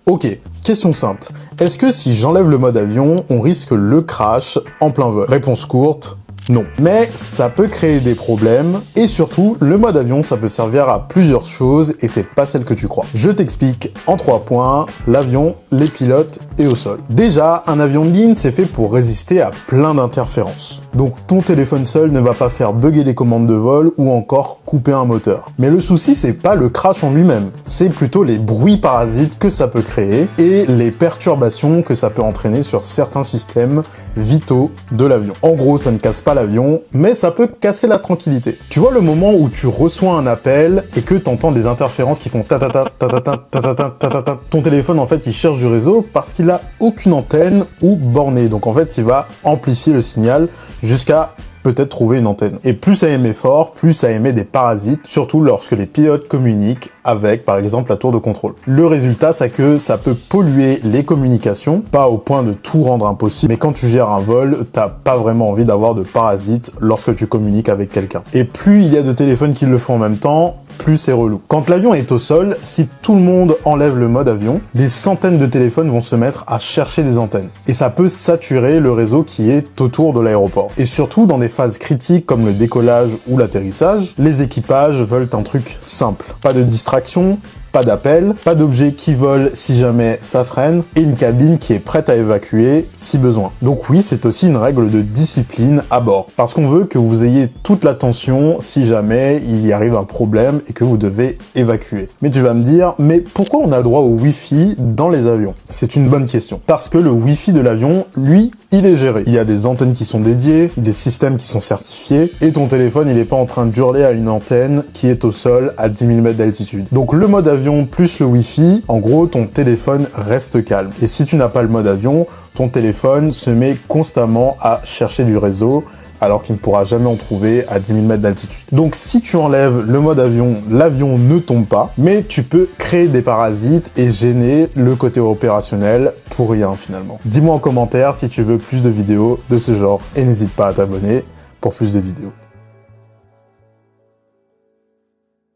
Ok, question simple. Est-ce que si j'enlève le mode avion, on risque le crash en plein vol? Réponse courte, non. Mais ça peut créer des problèmes, et surtout, le mode avion, ça peut servir à plusieurs choses, et c'est pas celle que tu crois. Je t'explique en 3 points, l'avion, les pilotes et au sol. Déjà, un avion de ligne, c'est fait pour résister à plein d'interférences. Donc ton téléphone seul ne va pas faire bugger les commandes de vol, ou encore couper un moteur. Mais le souci, c'est pas le crash en lui-même, c'est plutôt les bruits parasites que ça peut créer, et les perturbations que ça peut entraîner sur certains systèmes vitaux de l'avion. En gros, ça ne casse pas l'avion, mais ça peut casser la tranquillité. Tu vois le moment où tu reçois un appel et que tu entends des interférences qui font ta-ta-ta, ta-ta-ta, ta-ta-ta, ta-ta-ta. Ton téléphone, en fait, il cherche du réseau parce qu'il a aucune antenne ou bornée. Donc, en fait, il va amplifier le signal jusqu'à peut-être trouver une antenne. Et plus ça émet fort, plus ça émet des parasites, surtout lorsque les pilotes communiquent avec, par exemple, la tour de contrôle. Le résultat, c'est que ça peut polluer les communications, pas au point de tout rendre impossible, mais quand tu gères un vol, t'as pas vraiment envie d'avoir de parasites lorsque tu communiques avec quelqu'un. Et plus il y a de téléphones qui le font en même temps, plus c'est relou. Quand l'avion est au sol, si tout le monde enlève le mode avion, des centaines de téléphones vont se mettre à chercher des antennes. Et ça peut saturer le réseau qui est autour de l'aéroport. Et surtout, dans des phases critiques comme le décollage ou l'atterrissage, les équipages veulent un truc simple. Pas de distraction, pas d'appel, pas d'objet qui vole si jamais ça freine, et une cabine qui est prête à évacuer si besoin. Donc oui, c'est aussi une règle de discipline à bord, parce qu'on veut que vous ayez toute l'attention si jamais il y arrive un problème et que vous devez évacuer. Mais tu vas me dire, mais pourquoi on a le droit au Wi-Fi dans les avions? C'est une bonne question. Parce que le Wi-Fi de l'avion, lui, il est géré. Il y a des antennes qui sont dédiées, des systèmes qui sont certifiés, et ton téléphone, il n'est pas en train d'hurler à une antenne qui est au sol à 10 000 mètres d'altitude. Donc le mode avion plus le Wi-Fi, en gros, ton téléphone reste calme. Et si tu n'as pas le mode avion, ton téléphone se met constamment à chercher du réseau, alors qu'il ne pourra jamais en trouver à 10 000 mètres d'altitude. Donc si tu enlèves le mode avion, l'avion ne tombe pas, mais tu peux créer des parasites et gêner le côté opérationnel pour rien finalement. Dis-moi en commentaire si tu veux plus de vidéos de ce genre, et n'hésite pas à t'abonner pour plus de vidéos.